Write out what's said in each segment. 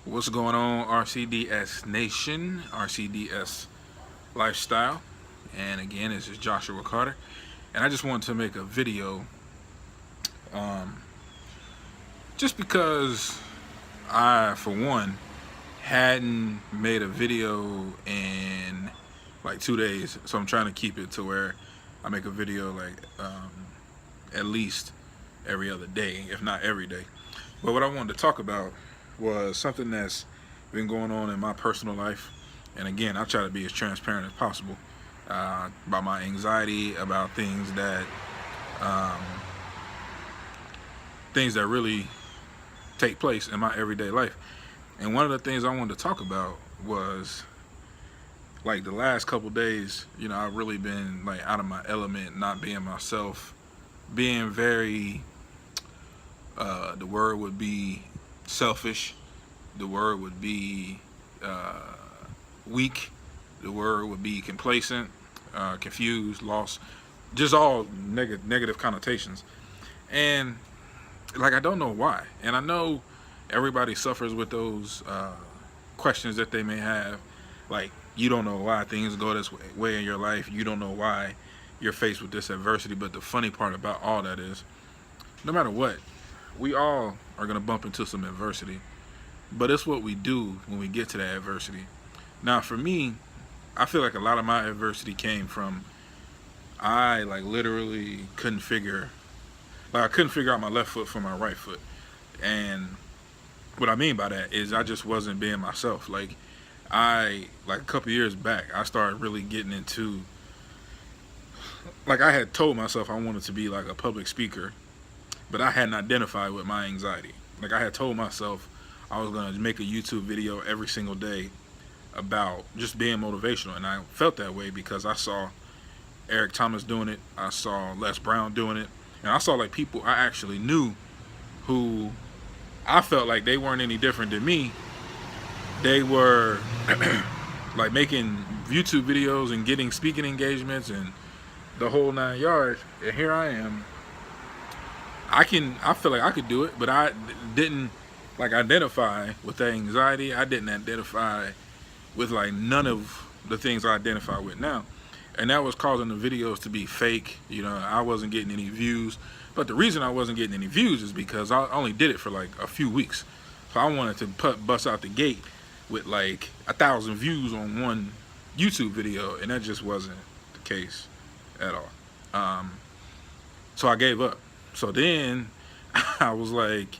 What's going on, RCDS Nation, RCDS Lifestyle? And again, this is Joshua Carter. And I just wanted to make a video um, just because I, for one, hadn't made a video in like 2 days. So I'm trying to keep it to where I make a video at least every other day, if not every day. But what I wanted to talk about was something that's been going on in my personal life. And again, I try to be as transparent as possible about my anxiety, about um, things that really take place in my everyday life. And one of the things I wanted to talk about was like the last couple days, I've really been like out of my element, not being myself, being very, the word would be selfish. The word would be weak. The word would be complacent, confused, lost, just all negative connotations. And like, I don't know why. And I know everybody suffers with those questions that they may have. Like, you don't know why things go this way in your life. You don't know why you're faced with this adversity. But the funny part about all that is, no matter what, we all are going to bump into some adversity. But it's what we do when we get to that adversity. Now, for me, I feel like a lot of my adversity came from I literally I couldn't figure out my left foot from my right foot. And what I mean by that is I just wasn't being myself. Like a couple years back, I started really getting into, I had told myself I wanted to be like a public speaker, but I hadn't identified with my anxiety. Like, I had told myself I was going to make a YouTube video every single day about just being motivational. And I felt that way because I saw Eric Thomas doing it. I saw Les Brown doing it. And I saw like people I actually knew who I felt like they weren't any different than me. They were like making YouTube videos and getting speaking engagements and the whole 9 yards. And here I am. I feel like I could do it, but I didn't identify with that anxiety. I didn't identify with none of the things I identify with now. And that was causing the videos to be fake. I wasn't getting any views. But the reason I wasn't getting any views is because I only did it for a few weeks. So I wanted to bust out the gate with 1,000 views on one YouTube video, and that just wasn't the case at all. So I gave up. So then I was like,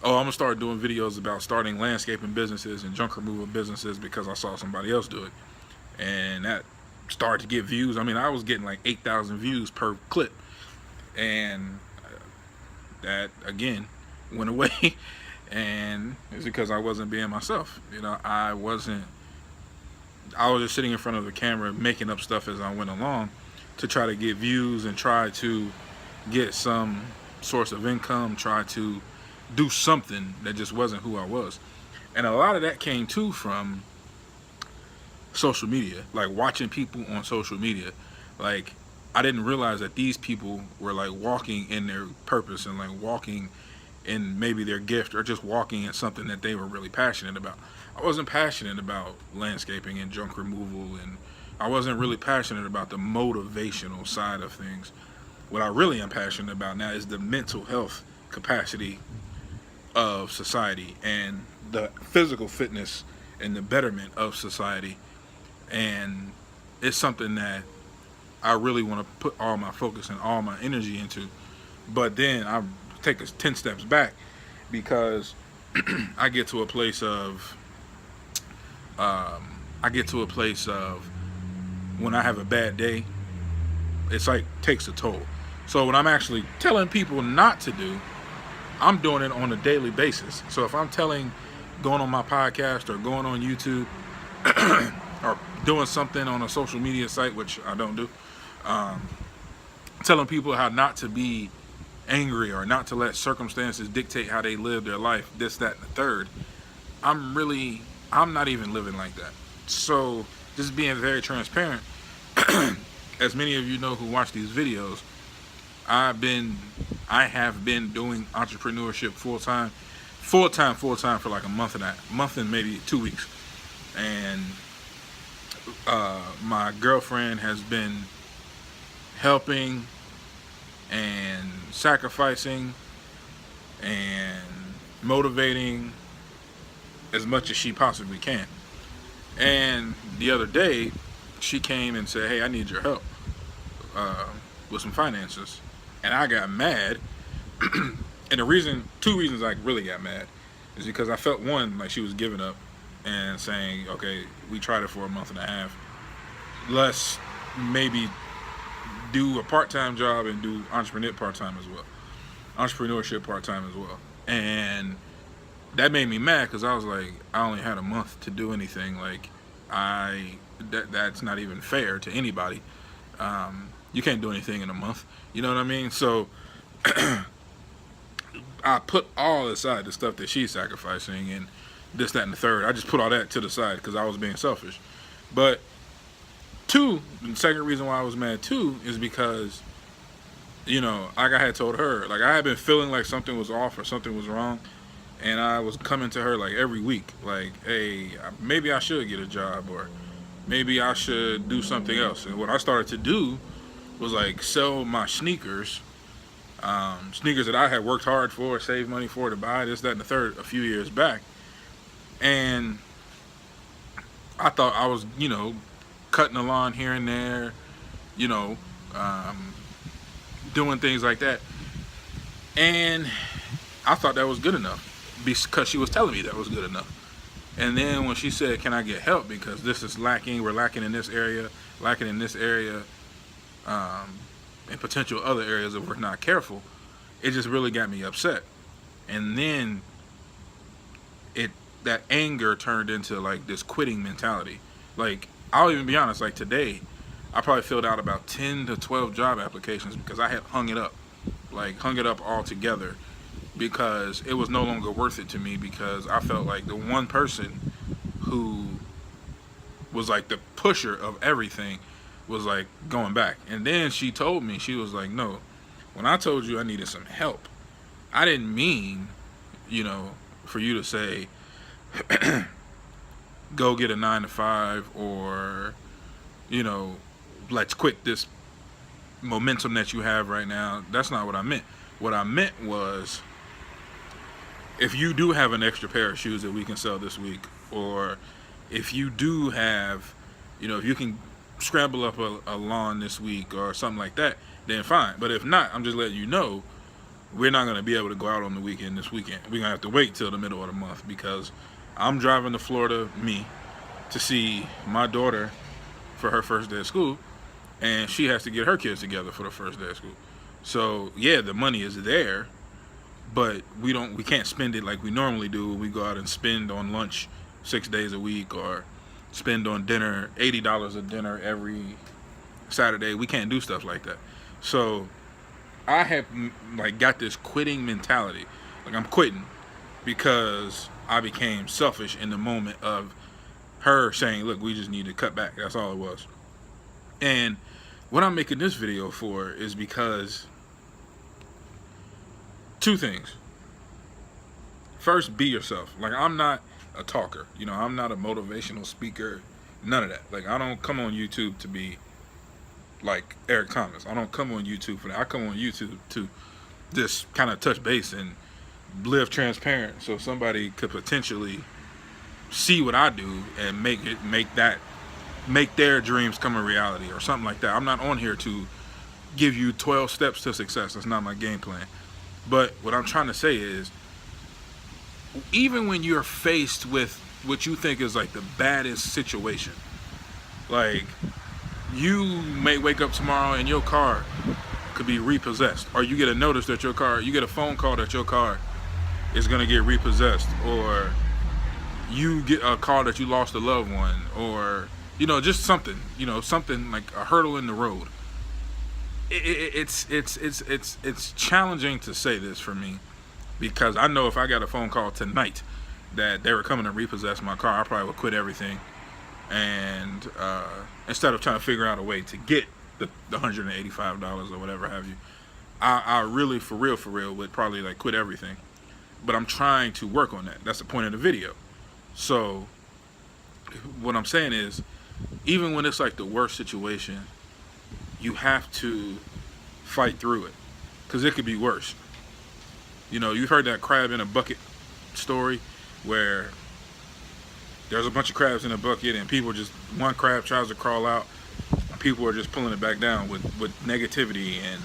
oh, I'm gonna start doing videos about starting landscaping businesses and junk removal businesses because I saw somebody else do it. And that started to get views. I mean, I was getting 8,000 views per clip. And that, again, went away. And it's because I wasn't being myself. I was just sitting in front of the camera making up stuff as I went along to try to get views and try to get some source of income, try to do something that just wasn't who I was. And a lot of that came too from social media, watching people on social media. I didn't realize that these people were walking in their purpose and walking in maybe their gift, or just walking in something that they were really passionate about. I wasn't passionate about landscaping and junk removal, and I wasn't really passionate about the motivational side of things. What I really am passionate about now is the mental health capacity of society and the physical fitness and the betterment of society. And it's something that I really want to put all my focus and all my energy into. But then I take 10 steps back because I get to a place of when I have a bad day, it's takes a toll. So when I'm actually telling people not to do, I'm doing it on a daily basis. So if I'm going on my podcast or going on YouTube or doing something on a social media site, which I don't do, telling people how not to be angry or not to let circumstances dictate how they live their life, this, that, and the third, I'm not even living like that. So just being very transparent, as many of you know who watch these videos, I have been doing entrepreneurship full time full time for like a month and maybe 2 weeks. And my girlfriend has been helping and sacrificing and motivating as much as she possibly can. And the other day, she came and said, "Hey, I need your help with some finances." And I got mad. And two reasons I really got mad is because I felt, one, like she was giving up and saying, "Okay, we tried it for a month and a half. Let's maybe do a part-time job and do entrepreneurship part-time as well." And that made me mad because I was like, I only had a month to do anything. Like, that's not even fair to anybody. You can't do anything in a month. You know what I mean? So I put all aside the stuff that she's sacrificing and this, that, and the third. I just put all that to the side because I was being selfish. But two, the second reason why I was mad too is because, like I had told her, like I had been feeling like something was off or something was wrong. And I was coming to her like every week, like, "Hey, maybe I should get a job, or maybe I should do something else." And what I started to do was like sell my sneakers that I had worked hard for, saved money for, to buy this, that, and the third a few years back. And I thought I was, cutting the lawn here and there, doing things like that. And I thought that was good enough because she was telling me that was good enough. And then when she said, "Can I get help because this is lacking, we're lacking in this area, and potential other areas if we're not careful," it just really got me upset. And then that anger turned into like this quitting mentality. Like, I'll even be honest, like today I probably filled out about 10 to 12 job applications because I had hung it up altogether, because it was no longer worth it to me, because I felt like the one person who was like the pusher of everything was like going back. And then she told me, she was like, "No, when I told you I needed some help, I didn't mean, for you to say, go get a 9 to 5, or, let's quit this momentum that you have right now. That's not what I meant. What I meant was, if you do have an extra pair of shoes that we can sell this week, or if you do have, if you can scramble up a lawn this week or something like that, then fine. But if not, I'm just letting you know, we're not going to be able to go out on the weekend this weekend. We're going to have to wait till the middle of the month, because I'm driving to Florida, to see my daughter for her first day of school, and she has to get her kids together for the first day of school. So yeah, the money is there, but we can't spend it like we normally do when we go out and spend on lunch 6 days a week, or spend on dinner, $80 a dinner every Saturday. We can't do stuff like that. So I have like got this quitting mentality. Like, I'm quitting because I became selfish in the moment of her saying, "Look, we just need to cut back." That's all it was. And what I'm making this video for is because two things. First, be yourself. Like, I'm not a talker. I'm not a motivational speaker. None of that. Like, I don't come on YouTube to be like Eric Thomas. I don't come on YouTube for that. I come on YouTube to just kind of touch base and live transparent, so somebody could potentially see what I do and make their dreams come a reality or something like that. I'm not on here to give you 12 steps to success. That's not my game plan. But what I'm trying to say is, even when you're faced with what you think is like the baddest situation, like, you may wake up tomorrow and your car could be repossessed, or you get a phone call that your car is going to get repossessed, or you get a call that you lost a loved one, or just something like a hurdle in the road. It's challenging to say this for me, because I know if I got a phone call tonight that they were coming to repossess my car, I probably would quit everything, and instead of trying to figure out a way to get the $185 or whatever have you, I really for real would probably like quit everything but I'm trying to work on that. That's the point of the video. So what I'm saying is, even when it's like the worst situation, you have to fight through it, because it could be worse. You know, you've heard that crab in a bucket story where there's a bunch of crabs in a bucket and one crab tries to crawl out, and people are just pulling it back down with negativity and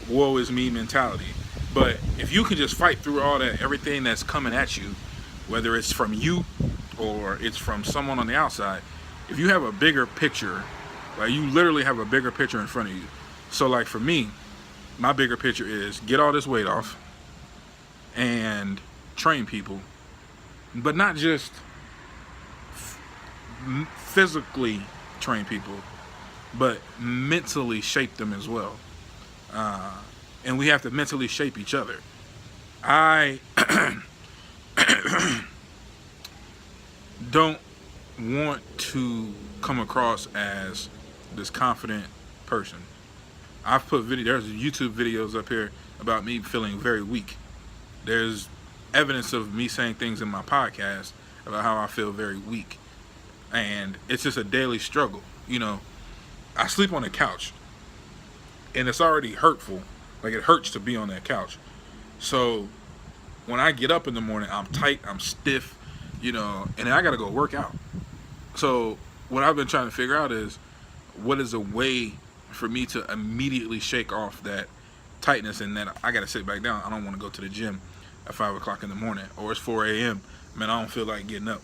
woe is me mentality. But if you can just fight through all that, everything that's coming at you, whether it's from you or it's from someone on the outside, if you have a bigger picture, like you literally have a bigger picture in front of you. So like for me, my bigger picture is get all this weight off and train people, but not just physically train people, but mentally shape them as well. And we have to mentally shape each other. I don't want to come across as this confident person. I've put there's YouTube videos up here about me feeling very weak. There's evidence of me saying things in my podcast about how I feel very weak. And it's just a daily struggle. You know, I sleep on a couch, and it's already hurtful. Like, it hurts to be on that couch. So when I get up in the morning, I'm tight, I'm stiff, you know, and I got to go work out. So what I've been trying to figure out is, what is a way for me to immediately shake off that tightness, and then I got to sit back down. I don't want to go to the gym at 5 o'clock in the morning, or it's 4 a.m. Man, I don't feel like getting up,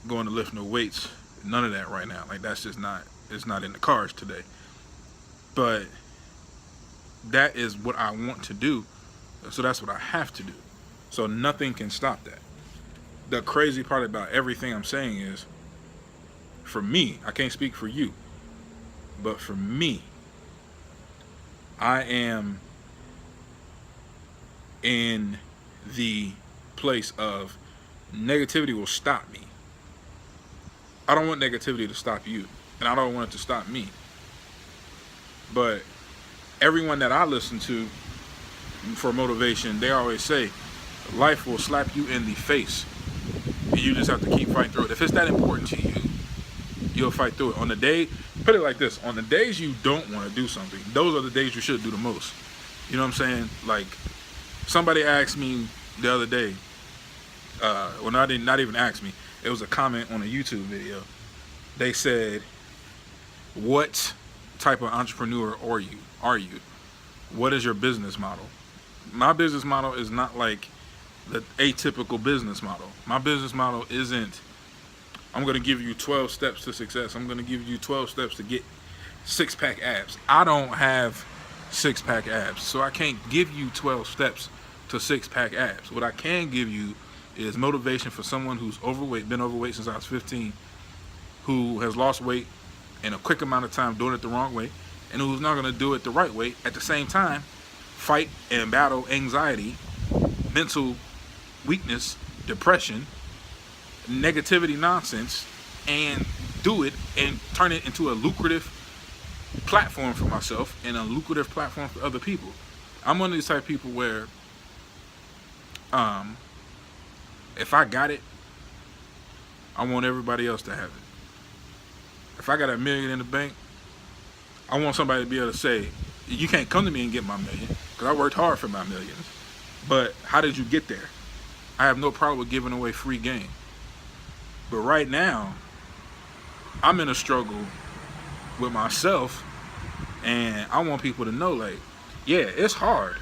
going to lift no weights, none of that right now. Like, that's just not, it's not in the cards today. But that is what I want to do, so that's what I have to do. So nothing can stop that. The crazy part about everything I'm saying is, for me, I can't speak for you, but for me, I am in the place of negativity will stop me. I don't want negativity to stop you, and I don't want it to stop me. But everyone that I listen to for motivation, they always say, life will slap you in the face, and you just have to keep fighting through it. If it's that important to you, you'll fight through it. On the day, put it like this, on the days you don't want to do something, those are the days you should do the most. You know what I'm saying? Like, somebody asked me the other day, well, not even ask me, it was a comment on a YouTube video. They said, what type of entrepreneur are you? What is your business model? My business model is not like the atypical business model. My business model isn't, I'm going to give you 12 steps to success. I'm going to give you 12 steps to get six-pack abs. I don't have six-pack abs, so I can't give you 12 steps to six-pack abs. What I can give you is motivation for someone who's overweight, been overweight since I was 15, who has lost weight in a quick amount of time doing it the wrong way, and who's not going to do it the right way. At the same time, fight and battle anxiety, mental weakness, depression, negativity nonsense, and do it and turn it into a lucrative platform for myself and a lucrative platform for other people. I'm one of these type of people where if I got it, I want everybody else to have it. If I got $1 million in the bank, I want somebody to be able to say, you can't come to me and get my $1 million, because I worked hard for my millions. But how did you get there? I have no problem with giving away free game. But right now, I'm in a struggle with myself, and I want people to know, like, yeah, it's hard.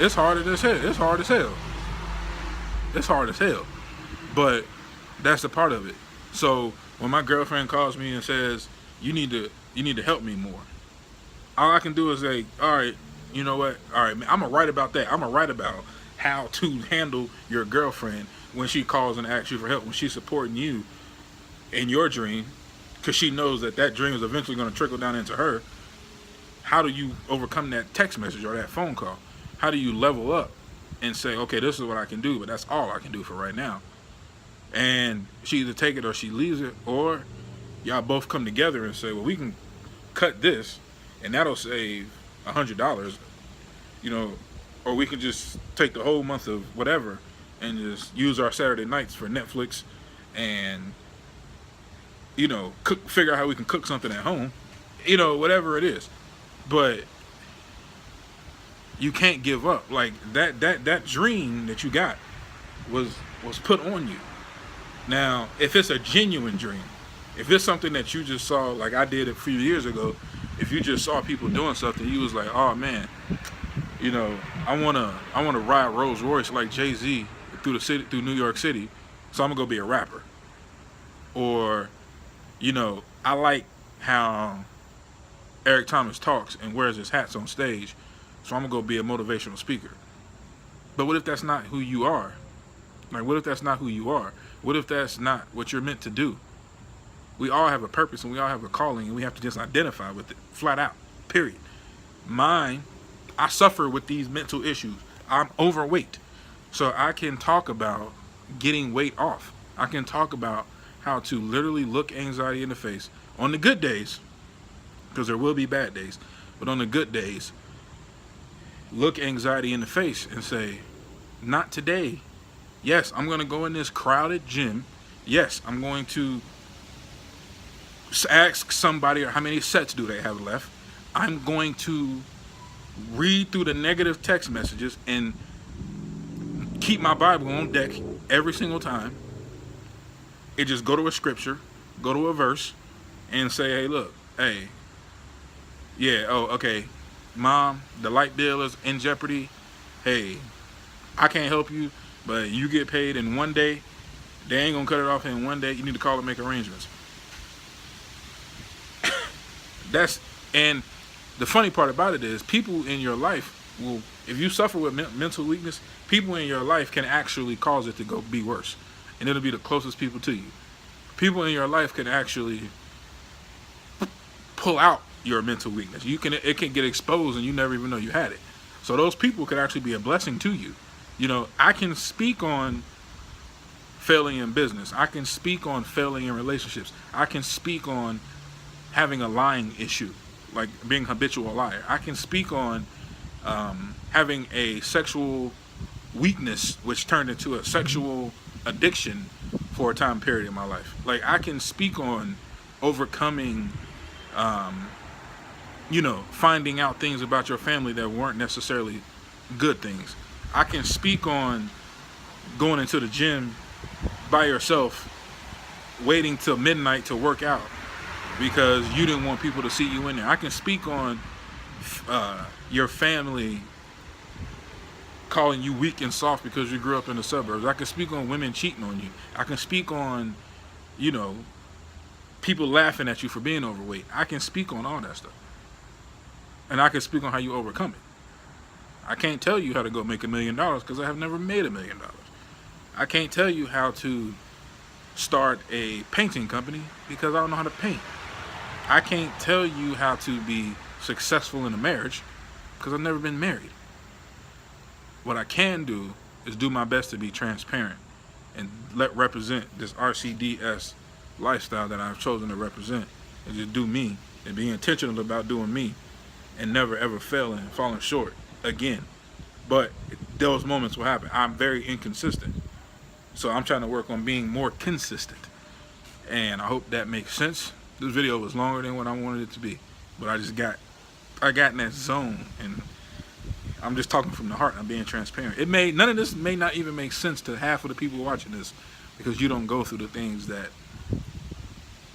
It's hard as hell. It's hard as hell. It's hard as hell. But that's the part of it. So when my girlfriend calls me and says, you need to help me more, all I can do is say, all right, you know what? All right, man, I'm going to write about that. I'm going to write about how to handle your girlfriend when she calls and asks you for help, when she's supporting you in your dream, because she knows that that dream is eventually going to trickle down into her. How do you overcome that text message or that phone call? How do you level up and say, okay, this is what I can do, but that's all I can do for right now? And she either take it or she leaves it, or y'all both come together and say, well, we can cut this, and that'll save $100, you know, or we can just take the whole month of whatever and just use our Saturday nights for Netflix and, you know, figure out how we can cook something at home, you know, whatever it is. But you can't give up. Like that dream that you got was put on you. Now, if it's a genuine dream, if it's something that you just saw, like I did a few years ago, if you just saw people doing something, you was like, oh man, you know, I wanna ride Rolls Royce like Jay-Z through New York City, so I'm gonna go be a rapper. Or, you know, I like how Eric Thomas talks and wears his hats on stage, so I'm gonna go be a motivational speaker. But what if that's not who you are? Like, what if that's not who you are? What if that's not what you're meant to do? We all have a purpose and we all have a calling, and we have to just identify with it, flat out, period. Mine, I suffer with these mental issues. I'm overweight. So I can talk about getting weight off. I can talk about how to literally look anxiety in the face on the good days, because there will be bad days, but on the good days, look anxiety in the face and say, not today. Yes, I'm going to go in this crowded gym. Yes, I'm going to ask somebody how many sets do they have left. I'm going to read through the negative text messages and keep my Bible on deck every single time. It just go to a scripture, go to a verse, and say, hey, look, hey, yeah, oh, okay, Mom, the light bill is in jeopardy. Hey, I can't help you, but you get paid in one day. They ain't gonna cut it off in one day. You need to call and make arrangements. And the funny part about it is, people in your life will, if you suffer with mental weakness, people in your life can actually cause it to go be worse, and it'll be the closest people to you. People in your life can actually pull out your mental weakness. It can get exposed and you never even know you had it. So those people could actually be a blessing to you. You know, I can speak on failing in business. I can speak on failing in relationships. I can speak on having a lying issue, like being a habitual liar. I can speak on having a sexual weakness which turned into a sexual addiction for a time period in my life. Like, I can speak on overcoming you know, finding out things about your family that weren't necessarily good things. I can speak on going into the gym by yourself, waiting till midnight to work out because you didn't want people to see you in there. I can speak on your family calling you weak and soft because you grew up in the suburbs. I can speak on women cheating on you. I can speak on, you know, people laughing at you for being overweight. I can speak on all that stuff. And I can speak on how you overcome it. I can't tell you how to go make $1 million because I have never made $1 million. I can't tell you how to start a painting company because I don't know how to paint. I can't tell you how to be successful in a marriage because I've never been married. What I can do is do my best to be transparent and represent this RCDS lifestyle that I've chosen to represent, and just do me and be intentional about doing me and never ever failing and falling short again. But those moments will happen. I'm very inconsistent, so I'm trying to work on being more consistent, and I hope that makes sense. This video was longer than what I wanted it to be, but I got in that zone, and I'm just talking from the heart. I'm being transparent. None of this may not even make sense to half of the people watching this, because you don't go through the things that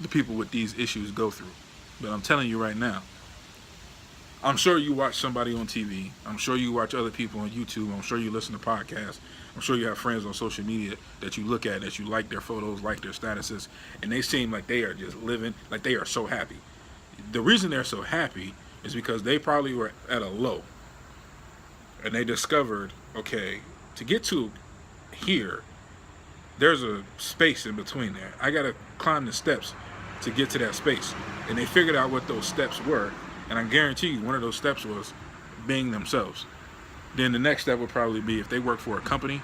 the people with these issues go through. But I'm telling you right now, I'm sure you watch somebody on TV. I'm sure you watch other people on YouTube. I'm sure you listen to podcasts. I'm sure you have friends on social media that you look at, that you like their photos, like their statuses, and they seem like they are just living, like they are so happy. The reason they're so happy is because they probably were at a low, and they discovered, okay, to get to here, there's a space in between there. I got to climb the steps to get to that space. And they figured out what those steps were. And I guarantee you one of those steps was being themselves. Then the next step would probably be, if they work for a company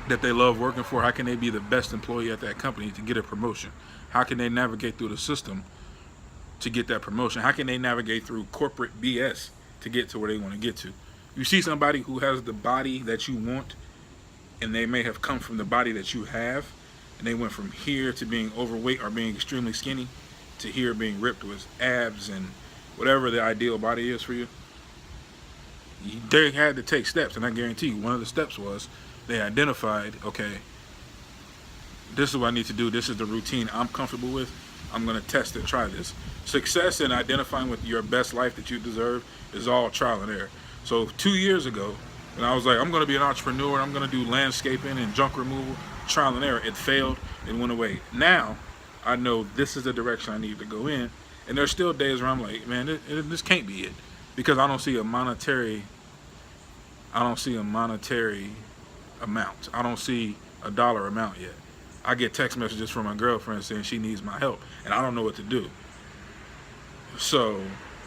that they love working for, how can they be the best employee at that company to get a promotion? How can they navigate through the system to get that promotion? How can they navigate through corporate BS to get to where they want to get to? You see somebody who has the body that you want, and they may have come from the body that you have, and they went from here to being overweight or being extremely skinny to here being ripped with abs and whatever the ideal body is for you. They had to take steps, and I guarantee you, one of the steps was they identified, okay, this is what I need to do. This is the routine I'm comfortable with. I'm going to test and try this. Success in identifying with your best life that you deserve is all trial and error. So 2 years ago, when I was like, I'm going to be an entrepreneur, I'm going to do landscaping and junk removal, trial and error. It failed. It went away. Now, I know this is the direction I need to go in. And there's still days where I'm like, man, this can't be it. Because I don't see a monetary amount. I don't see a dollar amount yet. I get text messages from my girlfriend saying she needs my help, and I don't know what to do. So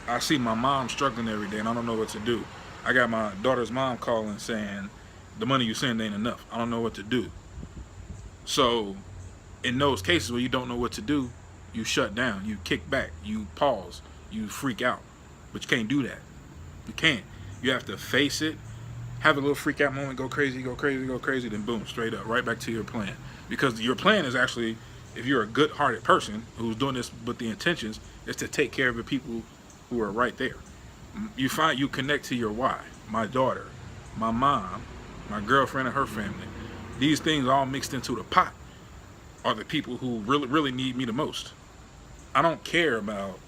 I see my mom struggling every day, and I don't know what to do. I got my daughter's mom calling saying the money you send ain't enough. I don't know what to do. So in those cases where you don't know what to do, you shut down, you kick back, you pause, you freak out. But you can't do that. You can't. You have to face it, have a little freak out moment, go crazy, then boom, straight up, right back to your plan. Because your plan is actually, if you're a good-hearted person who's doing this with the intentions, is to take care of the people who are right there. You connect to your why. My daughter, my mom, my girlfriend and her family. These things all mixed into the pot are the people who really need me the most. I don't care about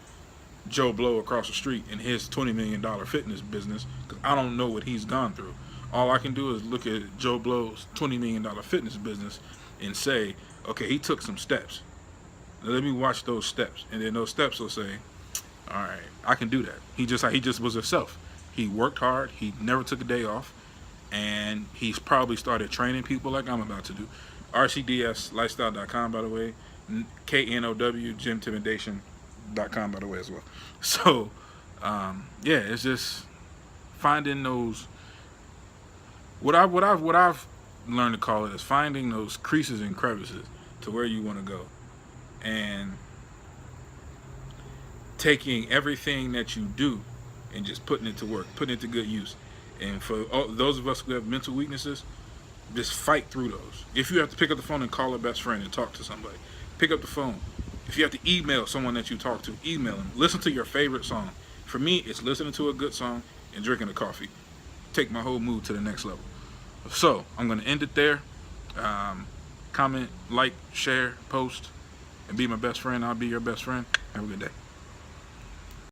Joe Blow across the street and his $20 million fitness business, because I don't know what he's gone through. All I can do is look at Joe Blow's $20 million fitness business and say, okay, he took some steps. Now let me watch those steps. And then those steps will say, all right, I can do that. He just was himself. He worked hard. He never took a day off. And he's probably started training people like I'm about to do. RCDS Lifestyle.com, by the way. KNOW, GymTimidation.com, by the way, as well. So, yeah, it's just finding those, what I've learned to call it is finding those creases and crevices to where you want to go, and taking everything that you do and just putting it to work, putting it to good use. And for those of us who have mental weaknesses, just fight through those. If you have to pick up the phone and call a best friend and talk to somebody, pick up the phone. If you have to email someone that you talk to, email them. Listen to your favorite song. For me, it's listening to a good song and drinking a coffee. Take my whole mood to the next level. So I'm going to end it there. Comment, like, share, post, and be my best friend. I'll be your best friend. Have a good day.